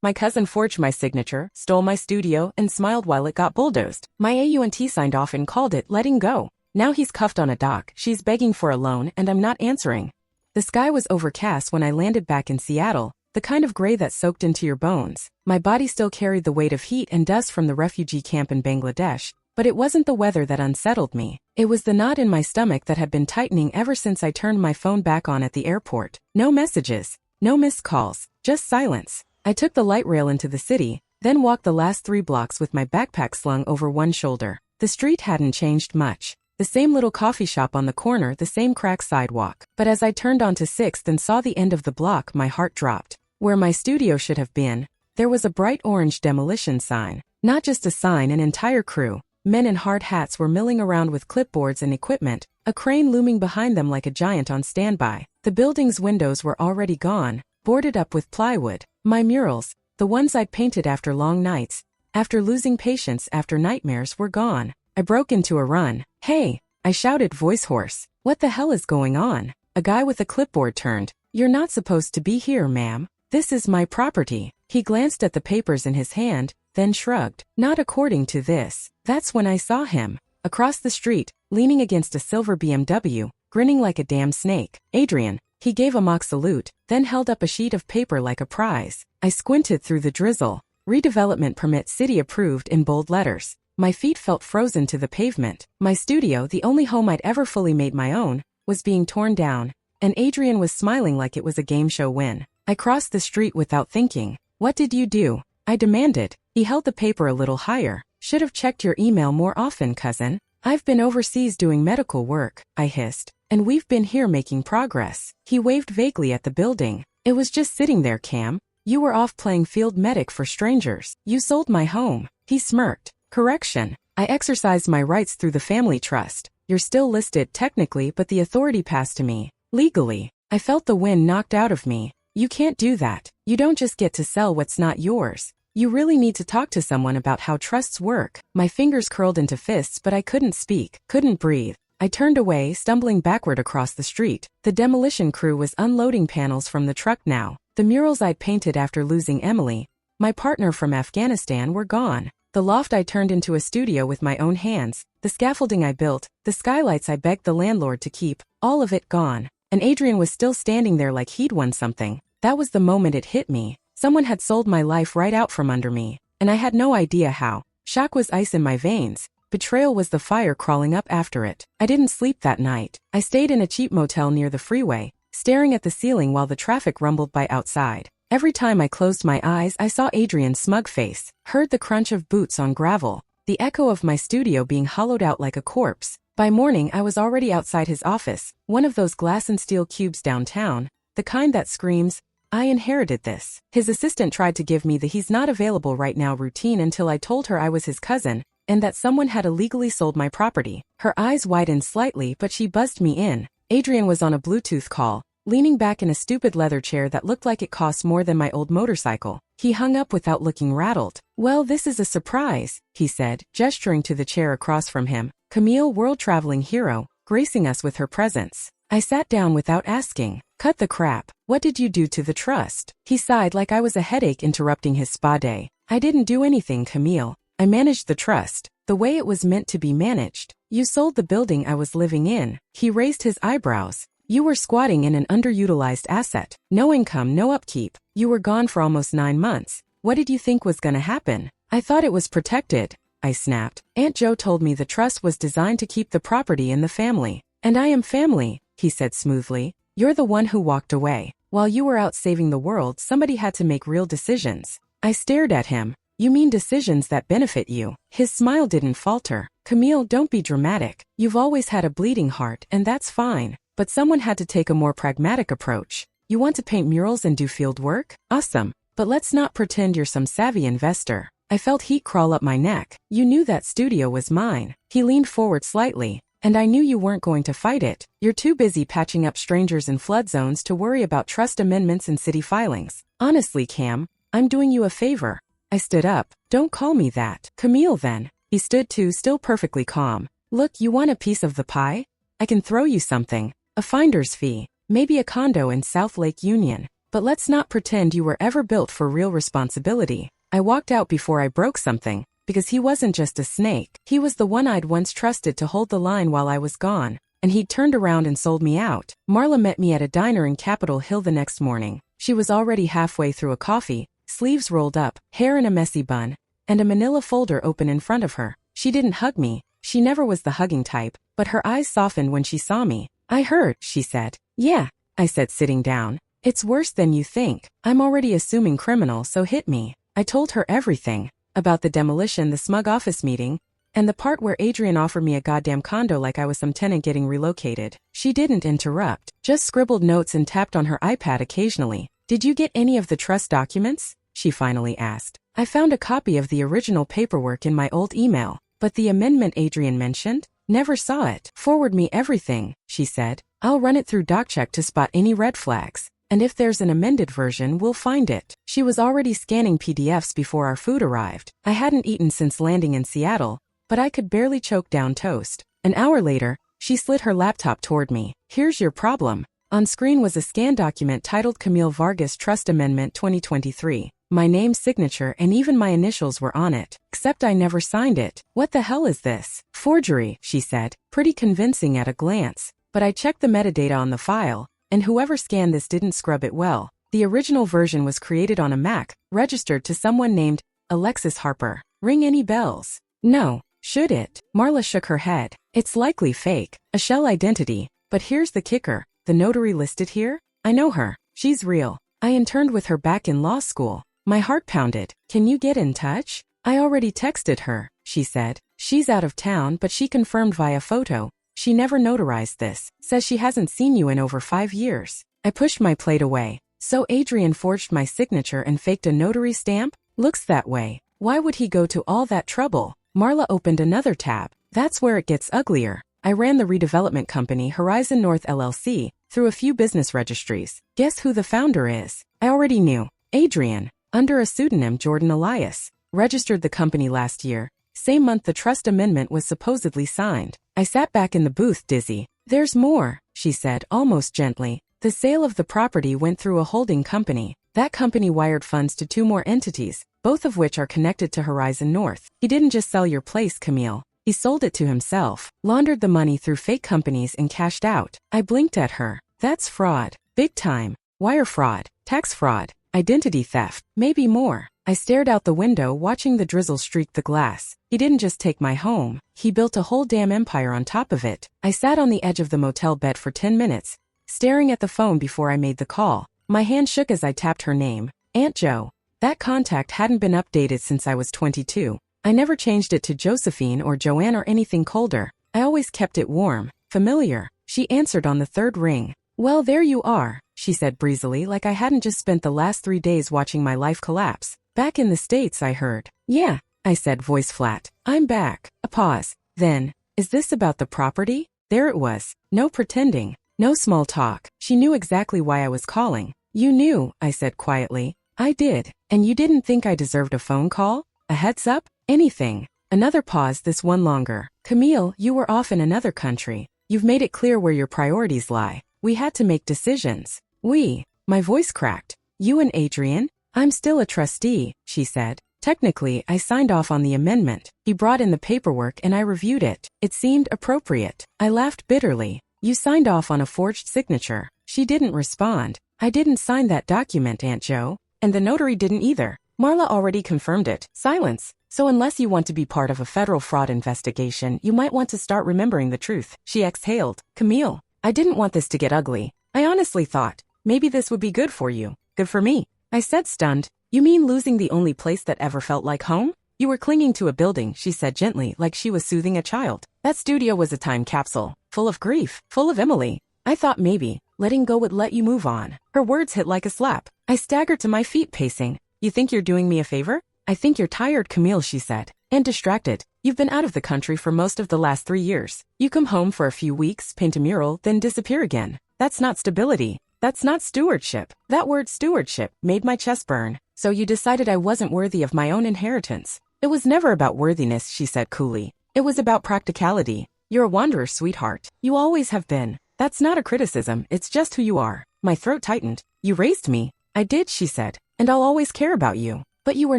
My cousin forged my signature, stole my studio, and smiled while it got bulldozed. My aunt signed off and called it letting go. Now he's cuffed on a dock, she's begging for a loan, and I'm not answering. The sky was overcast when I landed back in Seattle, the kind of gray that soaked into your bones. My body still carried the weight of heat and dust from the refugee camp in Bangladesh, but it wasn't the weather that unsettled me. It was the knot in my stomach that had been tightening ever since I turned my phone back on at the airport. No messages, no missed calls, just silence. I took the light rail into the city, then walked the last 3 blocks with my backpack slung over one shoulder. The street hadn't changed much. The same little coffee shop on the corner, the same cracked sidewalk. But as I turned onto 6th and saw the end of the block, my heart dropped. Where my studio should have been, there was a bright orange demolition sign. Not just a sign, an entire crew. Men in hard hats were milling around with clipboards and equipment, a crane looming behind them like a giant on standby. The building's windows were already gone, boarded up with plywood. My murals, the ones I'd painted after long nights, after losing patience, after nightmares, were gone. I broke into a run. "Hey!" I shouted, voice hoarse. "What the hell is going on?" A guy with a clipboard turned. "You're not supposed to be here, ma'am. This is my property." He glanced at the papers in his hand, then shrugged. "Not according to this." That's when I saw him. Across the street, leaning against a silver BMW, grinning like a damn snake. "Adrian." He gave a mock salute, then held up a sheet of paper like a prize. I squinted through the drizzle. Redevelopment permit, city approved, in bold letters. My feet felt frozen to the pavement. My studio, the only home I'd ever fully made my own, was being torn down, and Adrian was smiling like it was a game show win. I crossed the street without thinking. "What did you do?" I demanded. He held the paper a little higher. "Should have checked your email more often, cousin. I've been overseas doing medical work," I hissed, "and we've been here making progress." He waved vaguely at the building. "It was just sitting there, Cam. You were off playing field medic for strangers. You sold my home." He smirked. "Correction. I exercised my rights through the family trust. You're still listed technically, but the authority passed to me legally." I felt the wind knocked out of me. "You can't do that. You don't just get to sell what's not yours. You really need to talk to someone about how trusts work." My fingers curled into fists, but I couldn't speak, couldn't breathe. I turned away, stumbling backward across the street. The demolition crew was unloading panels from the truck now. The murals I'd painted after losing Emily, my partner from Afghanistan, were gone. The loft I turned into a studio with my own hands, the scaffolding I built, the skylights I begged the landlord to keep, all of it gone. And Adrian was still standing there like he'd won something. That was the moment it hit me. Someone had sold my life right out from under me, and I had no idea how. Shock was ice in my veins. Betrayal was the fire crawling up after it. I didn't sleep that night. I stayed in a cheap motel near the freeway, staring at the ceiling while the traffic rumbled by outside. Every time I closed my eyes, I saw Adrian's smug face, heard the crunch of boots on gravel, the echo of my studio being hollowed out like a corpse. By morning, I was already outside his office, one of those glass and steel cubes downtown, the kind that screams, "I inherited this." His assistant tried to give me the "he's not available right now" routine until I told her I was his cousin, and that someone had illegally sold my property. Her eyes widened slightly, but she buzzed me in. Adrian was on a Bluetooth call, leaning back in a stupid leather chair that looked like it cost more than my old motorcycle. He hung up without looking rattled. "Well, this is a surprise," he said, gesturing to the chair across from him. "Camille, world-traveling hero, gracing us with her presence." I sat down without asking. "Cut the crap. What did you do to the trust?" He sighed like I was a headache interrupting his spa day. "I didn't do anything, Camille. I managed the trust, the way it was meant to be managed. You sold the building I was living in." He raised his eyebrows. "You were squatting in an underutilized asset. No income, no upkeep. You were gone for almost 9 months. What did you think was gonna happen?" "I thought it was protected," I snapped. "Aunt Jo told me the trust was designed to keep the property in the family." "And I am family," he said smoothly. "You're the one who walked away. While you were out saving the world, somebody had to make real decisions." I stared at him. "You mean decisions that benefit you?" His smile didn't falter. "Camille, don't be dramatic. You've always had a bleeding heart, and that's fine. But someone had to take a more pragmatic approach. You want to paint murals and do field work? Awesome. But let's not pretend you're some savvy investor." I felt heat crawl up my neck. "You knew that studio was mine." He leaned forward slightly. "And I knew you weren't going to fight it. You're too busy patching up strangers in flood zones to worry about trust amendments and city filings. Honestly, Cam, I'm doing you a favor." I stood up. "Don't call me that." "Camille, then." He stood too, still perfectly calm. "Look, you want a piece of the pie? I can throw you something. A finder's fee. Maybe a condo in South Lake Union. But let's not pretend you were ever built for real responsibility. I walked out before I broke something, because he wasn't just a snake. He was the one I'd once trusted to hold the line while I was gone, and he'd turned around and sold me out. Marla met me at a diner in Capitol Hill the next morning. She was already halfway through a coffee, sleeves rolled up, hair in a messy bun, and a manila folder open in front of her. She didn't hug me. She never was the hugging type, but her eyes softened when she saw me. "I heard," she said. "Yeah," I said, sitting down. "It's worse than you think. I'm already assuming criminal, so hit me." I told her everything. About the demolition, the smug office meeting, and the part where Adrian offered me a goddamn condo like I was some tenant getting relocated. She didn't interrupt, just scribbled notes and tapped on her iPad occasionally. "Did you get any of the trust documents?" she finally asked. I found a copy of the original paperwork in my old email, but the amendment Adrian mentioned? Never saw it. "Forward me everything," she said. "I'll run it through DocCheck to spot any red flags. And if there's an amended version, we'll find it." She was already scanning PDFs before our food arrived. I hadn't eaten since landing in Seattle, but I could barely choke down toast. An hour later, she slid her laptop toward me. "Here's your problem." On screen was a scanned document titled Camille Vargas Trust Amendment 2023. My name, signature, and even my initials were on it, except I never signed it. "What the hell is this?" "Forgery," she said, pretty convincing at a glance. But I checked the metadata on the file, and whoever scanned this didn't scrub it well. The original version was created on a Mac, registered to someone named Alexis Harper. Ring any bells? No. Should it? Marla shook her head. "It's likely fake, a shell identity. But here's the kicker. The notary listed here? I know her. She's real. I interned with her back in law school." My heart pounded. "Can you get in touch?" "I already texted her," she said. "She's out of town, but she confirmed via photo. She never notarized this. Says she hasn't seen you in over 5 years. I pushed my plate away. "So Adrian forged my signature and faked a notary stamp? Looks that way. Why would he go to all that trouble?" Marla opened another tab. "That's where it gets uglier. I ran the redevelopment company Horizon North LLC through a few business registries. Guess who the founder is?" I already knew. "Adrian. Under a pseudonym, Jordan Elias. Registered the company last year. Same month the trust amendment was supposedly signed." I sat back in the booth, dizzy. "There's more," she said, almost gently. "The sale of the property went through a holding company. That company wired funds to 2 more entities, both of which are connected to Horizon North. He didn't just sell your place, Camille. He sold it to himself, laundered the money through fake companies and cashed out." I blinked at her. "That's fraud. Big time. Wire fraud, tax fraud, identity theft, maybe more." I stared out the window, watching the drizzle streak the glass. He didn't just take my home. He built a whole damn empire on top of it. I sat on the edge of the motel bed for 10 minutes, staring at the phone before I made the call. My hand shook as I tapped her name. Aunt Jo. That contact hadn't been updated since I was 22. I never changed it to Josephine or Joanne or anything colder. I always kept it warm, familiar. She answered on the 3rd ring. "Well, there you are," she said breezily, like I hadn't just spent the last 3 days watching my life collapse. "Back in the States, I heard." "Yeah," I said, voice flat. "I'm back." A pause. Then, "Is this about the property?" There it was. No pretending. No small talk. She knew exactly why I was calling. "You knew," I said quietly. "I did. And you didn't think I deserved a phone call? A heads up? Anything?" Another pause, this one longer. "Camille, you were off in another country. You've made it clear where your priorities lie. We had to make decisions." "We?" My voice cracked. "You and Adrian?" "I'm still a trustee," she said. "Technically, I signed off on the amendment." He brought in the paperwork and I reviewed it. It seemed appropriate. I laughed bitterly. "You signed off on a forged signature." She didn't respond. "I didn't sign that document, Aunt Jo. And the notary didn't either. Marla already confirmed it." Silence. "So unless you want to be part of a federal fraud investigation, you might want to start remembering the truth." She exhaled. "Camille, I didn't want this to get ugly. I honestly thought, maybe this would be good for you. Good for me." I said, stunned. "You mean losing the only place that ever felt like home?" "You were clinging to a building," she said gently, like she was soothing a child. "That studio was a time capsule, full of grief, full of Emily. I thought maybe letting go would let you move on." Her words hit like a slap. I staggered to my feet, pacing. "You think you're doing me a favor?" "I think you're tired, Camille," she said, "and distracted. You've been out of the country for most of the last 3 years. You come home for a few weeks, paint a mural, then disappear again. That's not stability. That's not stewardship." That word stewardship made my chest burn. "So you decided I wasn't worthy of my own inheritance." "It was never about worthiness," she said coolly. "It was about practicality. You're a wanderer, sweetheart. You always have been. That's not a criticism, it's just who you are." My throat tightened. "You raised me. I did, she said, and I'll always care about you. But you were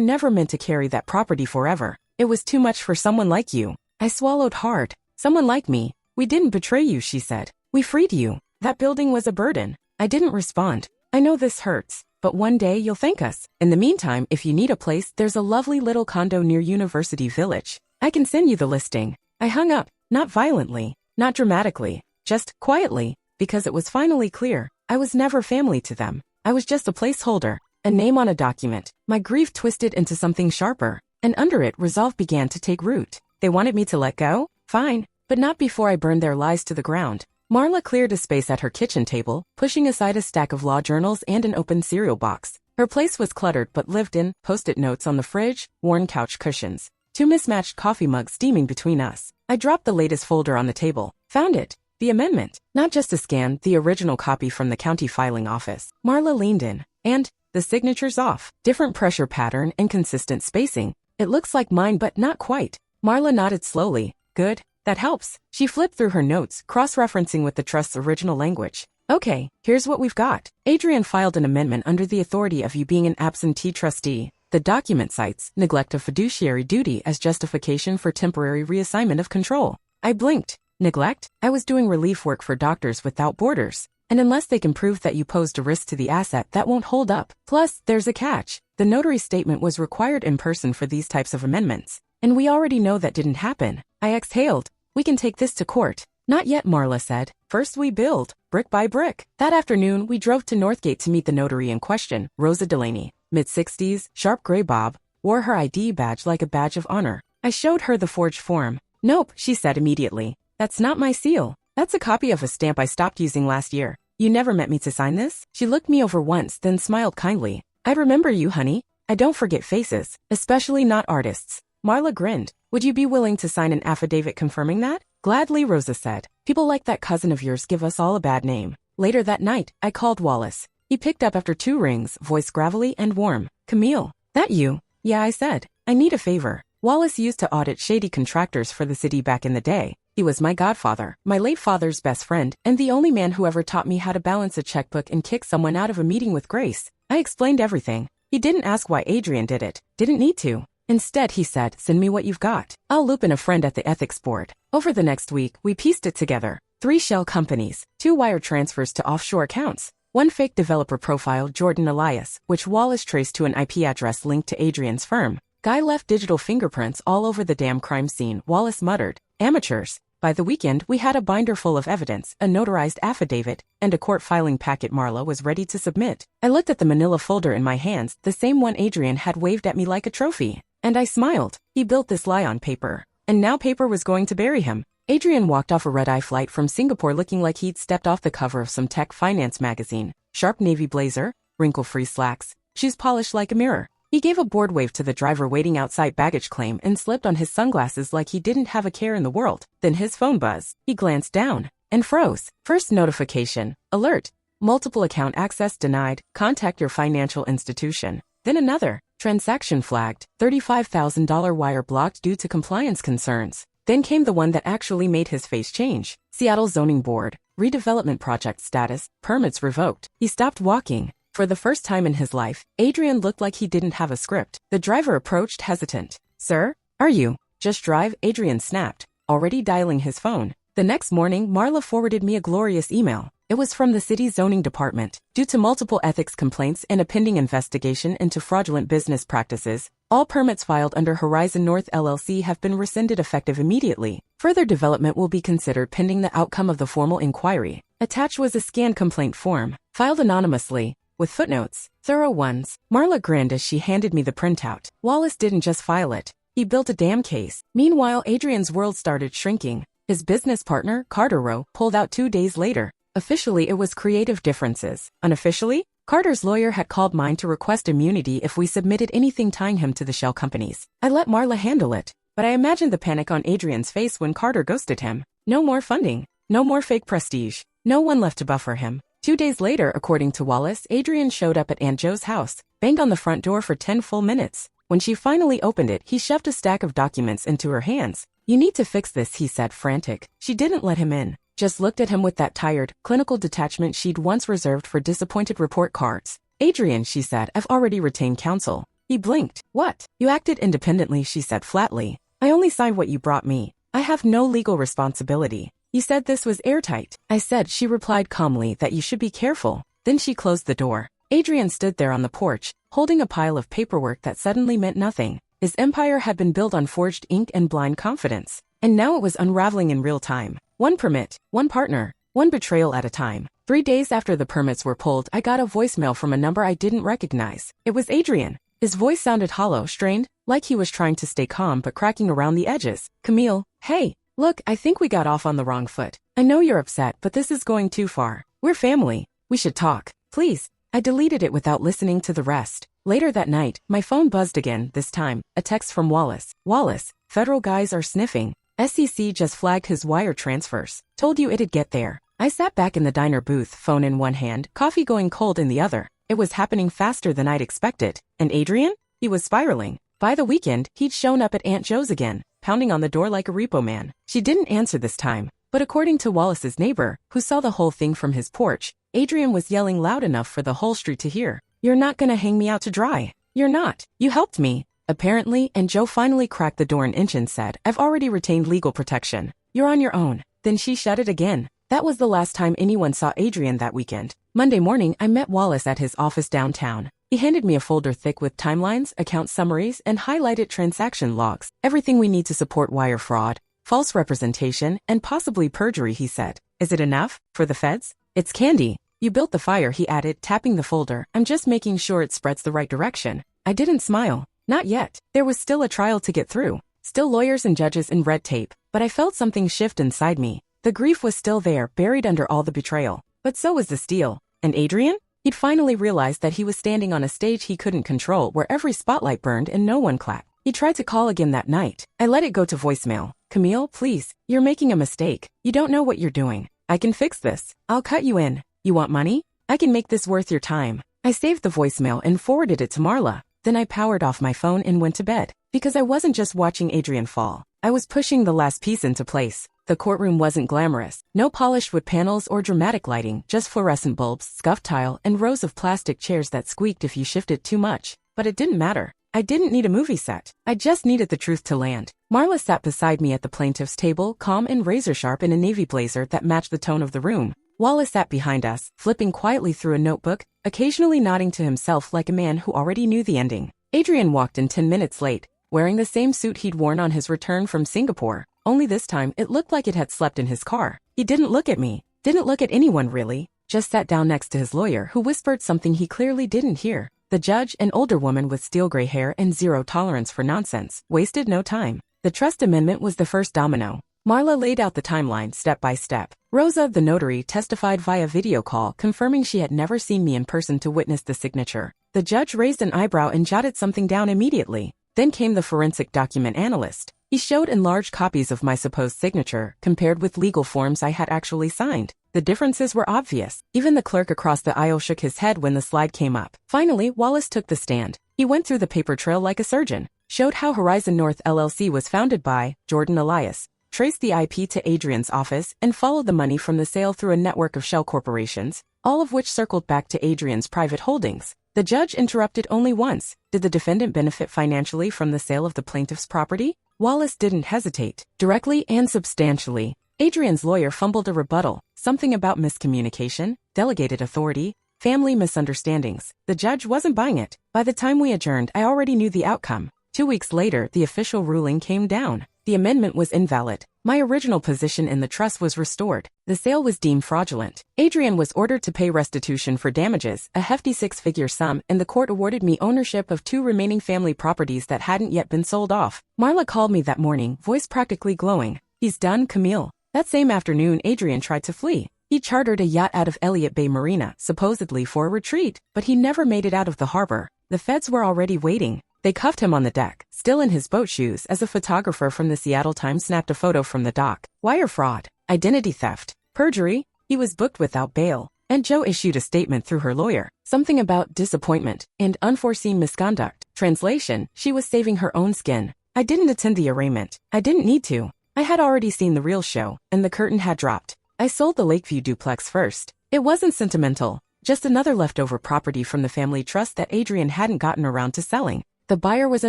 never meant to carry that property forever. It was too much for someone like you. I swallowed hard. Someone like me. We didn't betray you, she said. We freed you. That building was a burden. I didn't respond. I know this hurts, but one day you'll thank us. In the meantime, if you need a place, there's a lovely little condo near University Village. I can send you the listing. I hung up, not violently, not dramatically, just quietly, because it was finally clear. I was never family to them. I was just a placeholder, a name on a document. My grief twisted into something sharper, and under it resolve began to take root. They wanted me to let go? Fine, but not before I burned their lies to the ground. Marla cleared a space at her kitchen table, pushing aside a stack of law journals and an open cereal box. Her place was cluttered but lived in, post-it notes on the fridge, worn couch cushions, 2 mismatched coffee mugs steaming between us. I dropped the latest folder on the table. Found it. The amendment. Not just a scan, the original copy from the county filing office. Marla leaned in. And the signature's off. Different pressure pattern and consistent spacing. It looks like mine but not quite. Marla nodded slowly. Good. That helps. She flipped through her notes, cross-referencing with the trust's original language. Okay, here's what we've got. Adrian filed an amendment under the authority of you being an absentee trustee. The document cites neglect of fiduciary duty as justification for temporary reassignment of control. I blinked. Neglect? I was doing relief work for Doctors Without Borders. And unless they can prove that you posed a risk to the asset, that won't hold up. Plus, there's a catch. The notary statement was required in person for these types of amendments. And we already know that didn't happen. I exhaled. We can take this to court. Not yet, Marla said. First we build, brick by brick. That afternoon, we drove to Northgate to meet the notary in question, Rosa Delaney. Mid-60s, sharp gray bob, wore her ID badge like a badge of honor. I showed her the forged form. Nope, she said immediately. That's not my seal. That's a copy of a stamp I stopped using last year. You never meant me to sign this? She looked me over once, then smiled kindly. I remember you, honey. I don't forget faces, especially not artists. Marla grinned. Would you be willing to sign an affidavit confirming that? Gladly, Rosa said. People like that cousin of yours give us all a bad name. Later that night, I called Wallace. He picked up after 2 rings, voice gravelly and warm. Camille. That you? Yeah, I said. I need a favor. Wallace used to audit shady contractors for the city back in the day. He was my godfather, my late father's best friend, and the only man who ever taught me how to balance a checkbook and kick someone out of a meeting with grace. I explained everything. He didn't ask why Adrian did it. Didn't need to. Instead, he said, send me what you've got. I'll loop in a friend at the ethics board. Over the next week, we pieced it together. 3 shell companies, 2 wire transfers to offshore accounts, 1 fake developer profile, Jordan Elias, which Wallace traced to an IP address linked to Adrian's firm. Guy left digital fingerprints all over the damn crime scene, Wallace muttered. Amateurs. By the weekend, we had a binder full of evidence, a notarized affidavit, and a court filing packet Marla was ready to submit. I looked at the manila folder in my hands, the same one Adrian had waved at me like a trophy. And I smiled. He built this lie on paper. And now paper was going to bury him. Adrian walked off a red-eye flight from Singapore looking like he'd stepped off the cover of some tech finance magazine. Sharp navy blazer, wrinkle-free slacks, shoes polished like a mirror. He gave a bored wave to the driver waiting outside baggage claim and slipped on his sunglasses like he didn't have a care in the world. Then his phone buzzed. He glanced down and froze. First notification. Alert. Multiple account access denied. Contact your financial institution. Then another. Transaction flagged. $35,000 wire blocked due to compliance concerns. Then came the one that actually made his face change. Seattle Zoning Board. Redevelopment project status. Permits revoked. He stopped walking. For the first time in his life, Adrian looked like he didn't have a script. The driver approached hesitant. Sir? Are you? Just drive, Adrian snapped, already dialing his phone. The next morning, Marla forwarded me a glorious email. It was from the city's zoning department. Due to multiple ethics complaints and a pending investigation into fraudulent business practices, all permits filed under Horizon North LLC have been rescinded effective immediately. Further development will be considered pending the outcome of the formal inquiry. Attached was a scanned complaint form, filed anonymously, with footnotes, thorough ones. Marla grinned as she handed me the printout. Wallace didn't just file it. He built a damn case. Meanwhile, Adrian's world started shrinking. His business partner, Carter Rowe, pulled out 2 days later. Officially, it was creative differences. Unofficially, Carter's lawyer had called mine to request immunity if we submitted anything tying him to the shell companies. I let Marla handle it, but I imagined the panic on Adrian's face when Carter ghosted him. No more funding. No more fake prestige. No one left to buffer him. 2 days later, according to Wallace, Adrian showed up at Aunt Jo's house, banged on the front door for 10 full minutes. When she finally opened it, he shoved a stack of documents into her hands. You need to fix this, he said, frantic. She didn't let him in, just looked at him with that tired, clinical detachment she'd once reserved for disappointed report cards. Adrian, she said, I've already retained counsel. He blinked. What? You acted independently, she said flatly. I only signed what you brought me. I have no legal responsibility. You said this was airtight. I said, she replied calmly, that you should be careful. Then she closed the door. Adrian stood there on the porch, holding a pile of paperwork that suddenly meant nothing. His empire had been built on forged ink and blind confidence. And now it was unraveling in real time. One permit, one partner, one betrayal at a time. 3 days after the permits were pulled, I got a voicemail from a number I didn't recognize. It was Adrian. His voice sounded hollow, strained, like he was trying to stay calm but cracking around the edges. Camille, hey, look, I think we got off on the wrong foot. I know you're upset, but this is going too far. We're family. We should talk. Please. I deleted it without listening to the rest. Later that night, my phone buzzed again, this time, a text from Wallace. Wallace, federal guys are sniffing. SEC just flagged his wire transfers. Told you it'd get there. I sat back in the diner booth, phone in one hand, coffee going cold in the other. It was happening faster than I'd expected. And Adrian? He was spiraling. By the weekend, he'd shown up at Aunt Joe's again, pounding on the door like a repo man. She didn't answer this time. But according to Wallace's neighbor, who saw the whole thing from his porch, Adrian was yelling loud enough for the whole street to hear. You're not gonna hang me out to dry. You're not. You helped me. Apparently, and Joe finally cracked the door an inch and said, I've already retained legal protection. You're on your own. Then she shut it again. That was the last time anyone saw Adrian that weekend. Monday morning, I met Wallace at his office downtown. He handed me a folder thick with timelines, account summaries, and highlighted transaction logs. Everything we need to support wire fraud, false representation, and possibly perjury, he said. Is it enough? For the feds? It's candy. You built the fire, he added, tapping the folder. I'm just making sure it spreads the right direction. I didn't smile. Not yet. There was still a trial to get through. Still lawyers and judges and red tape. But I felt something shift inside me. The grief was still there, buried under all the betrayal. But so was the steel. And Adrian? He'd finally realized that he was standing on a stage he couldn't control, where every spotlight burned and no one clapped. He tried to call again that night. I let it go to voicemail. Camille, please. You're making a mistake. You don't know what you're doing. I can fix this. I'll cut you in. You want money? I can make this worth your time. I saved the voicemail and forwarded it to Marla. Then I powered off my phone and went to bed. Because I wasn't just watching Adrian fall. I was pushing the last piece into place. The courtroom wasn't glamorous. No polished wood panels or dramatic lighting, just fluorescent bulbs, scuffed tile, and rows of plastic chairs that squeaked if you shifted too much. But it didn't matter. I didn't need a movie set. I just needed the truth to land. Marla sat beside me at the plaintiff's table, calm and razor-sharp in a navy blazer that matched the tone of the room. Wallace sat behind us, flipping quietly through a notebook, occasionally nodding to himself like a man who already knew the ending. Adrian walked in 10 minutes late, wearing the same suit he'd worn on his return from Singapore. Only this time, it looked like it had slept in his car. He didn't look at me. Didn't look at anyone, really. Just sat down next to his lawyer, who whispered something he clearly didn't hear. The judge, an older woman with steel gray hair and zero tolerance for nonsense, wasted no time. The trust amendment was the first domino. Marla laid out the timeline step by step. Rosa, the notary, testified via video call, confirming she had never seen me in person to witness the signature. The judge raised an eyebrow and jotted something down immediately. Then came the forensic document analyst. He showed enlarged copies of my supposed signature, compared with legal forms I had actually signed. The differences were obvious. Even the clerk across the aisle shook his head when the slide came up. Finally, Wallace took the stand. He went through the paper trail like a surgeon, showed how Horizon North LLC was founded by Jordan Elias, traced the IP to Adrian's office, and followed the money from the sale through a network of shell corporations, all of which circled back to Adrian's private holdings. The judge interrupted only once. Did the defendant benefit financially from the sale of the plaintiff's property? Wallace didn't hesitate. Directly and substantially. Adrian's lawyer fumbled a rebuttal, something about miscommunication, delegated authority, family misunderstandings. The judge wasn't buying it. By the time we adjourned, I already knew the outcome. 2 weeks later, the official ruling came down. The amendment was invalid. My original position in the trust was restored. The sale was deemed fraudulent. Adrian was ordered to pay restitution for damages, a hefty 6-figure sum, and the court awarded me ownership of 2 remaining family properties that hadn't yet been sold off. Marla called me that morning, voice practically glowing. He's done, Camille. That same afternoon, Adrian tried to flee. He chartered a yacht out of Elliott Bay Marina, supposedly for a retreat, but he never made it out of the harbor. The feds were already waiting. They cuffed him on the deck, still in his boat shoes, as a photographer from the Seattle Times snapped a photo from the dock. Wire fraud, identity theft, perjury. He was booked without bail. And Joe issued a statement through her lawyer. Something about disappointment and unforeseen misconduct. Translation, she was saving her own skin. I didn't attend the arraignment. I didn't need to. I had already seen the real show, and the curtain had dropped. I sold the Lakeview duplex first. It wasn't sentimental. Just another leftover property from the family trust that Adrian hadn't gotten around to selling. The buyer was a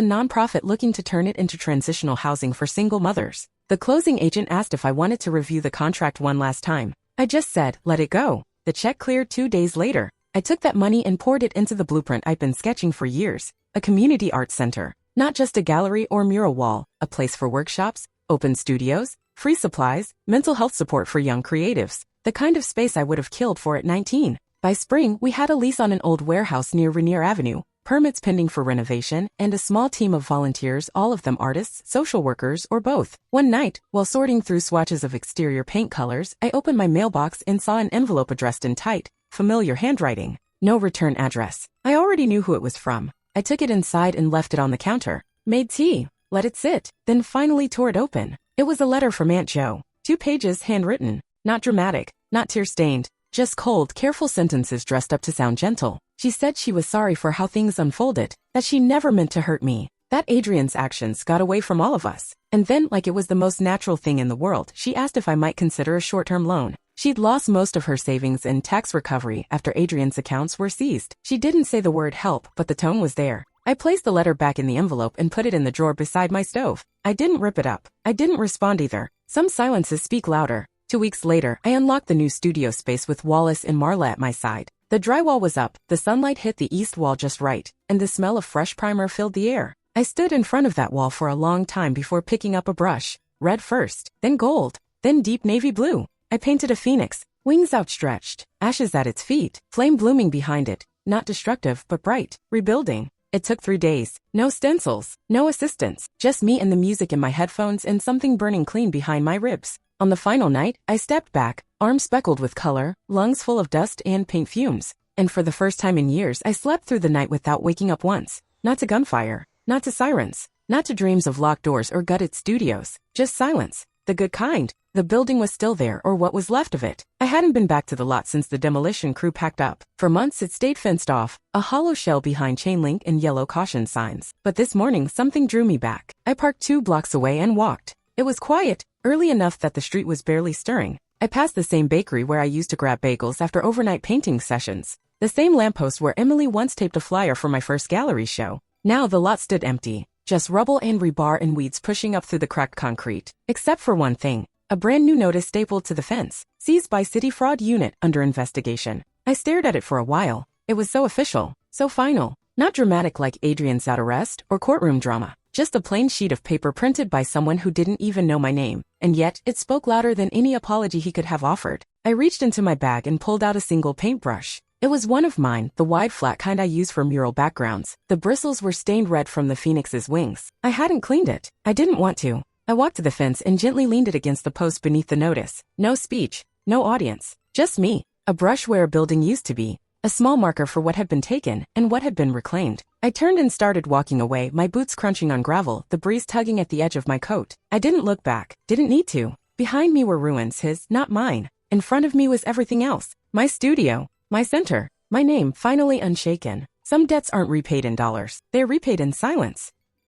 nonprofit looking to turn it into transitional housing for single mothers. The closing agent asked if I wanted to review the contract one last time. I just said, let it go. The check cleared 2 days later. I took that money and poured it into the blueprint I'd been sketching for years. A community arts center. Not just a gallery or mural wall, a place for workshops, open studios, free supplies, mental health support for young creatives. The kind of space I would have killed for at 19. By spring, we had a lease on an old warehouse near Rainier Avenue, permits pending for renovation, and a small team of volunteers, all of them artists, social workers, or both. One night, while sorting through swatches of exterior paint colors, I opened my mailbox and saw an envelope addressed in tight, familiar handwriting. No return address. I already knew who it was from. I took it inside and left it on the counter. Made tea, let it sit, then finally tore it open. It was a letter from Aunt Jo. 2 pages handwritten. Not dramatic, not tear-stained. Just cold, careful sentences dressed up to sound gentle. She said she was sorry for how things unfolded, that she never meant to hurt me, that Adrian's actions got away from all of us. And then, like it was the most natural thing in the world, she asked if I might consider a short-term loan. She'd lost most of her savings in tax recovery after Adrian's accounts were seized. She didn't say the word help, but the tone was there. I placed the letter back in the envelope and put it in the drawer beside my stove. I didn't rip it up. I didn't respond either. Some silences speak louder. 2 weeks later, I unlocked the new studio space with Wallace and Marla at my side. The drywall was up, the sunlight hit the east wall just right, and the smell of fresh primer filled the air. I stood in front of that wall for a long time before picking up a brush. Red first, then gold, then deep navy blue. I painted a phoenix, wings outstretched, ashes at its feet, flame blooming behind it, not destructive but bright, rebuilding. It took 3 days. No stencils, no assistants, just me and the music in my headphones and something burning clean behind my ribs. On the final night, I stepped back, arms speckled with color, lungs full of dust and paint fumes. And for the first time in years, I slept through the night without waking up once. Not to gunfire, not to sirens, not to dreams of locked doors or gutted studios. Just silence. The good kind. The building was still there, or what was left of it. I hadn't been back to the lot since the demolition crew packed up. For months it stayed fenced off, a hollow shell behind chain link and yellow caution signs. But this morning something drew me back. I parked 2 blocks away and walked. It was quiet, early enough that the street was barely stirring. I passed the same bakery where I used to grab bagels after overnight painting sessions. The same lamppost where Emily once taped a flyer for my first gallery show. Now the lot stood empty. Just rubble and rebar and weeds pushing up through the cracked concrete. Except for one thing. A brand new notice stapled to the fence. Seized by City Fraud Unit under investigation. I stared at it for a while. It was so official. So final. Not dramatic like Adrian's out arrest or courtroom drama. Just a plain sheet of paper printed by someone who didn't even know my name. And yet, it spoke louder than any apology he could have offered. I reached into my bag and pulled out a single paintbrush. It was one of mine, the wide flat kind I use for mural backgrounds. The bristles were stained red from the phoenix's wings. I hadn't cleaned it. I didn't want to. I walked to the fence and gently leaned it against the post beneath the notice. No speech. No audience. Just me. A brush where a building used to be. A small marker for what had been taken and what had been reclaimed. I turned and started walking away, my boots crunching on gravel, the breeze tugging at the edge of my coat. I didn't look back. Didn't need to. Behind me were ruins, his, not mine. In front of me was everything else. My studio. My center. My name finally unshaken. Some debts aren't repaid in dollars. They're repaid in silence.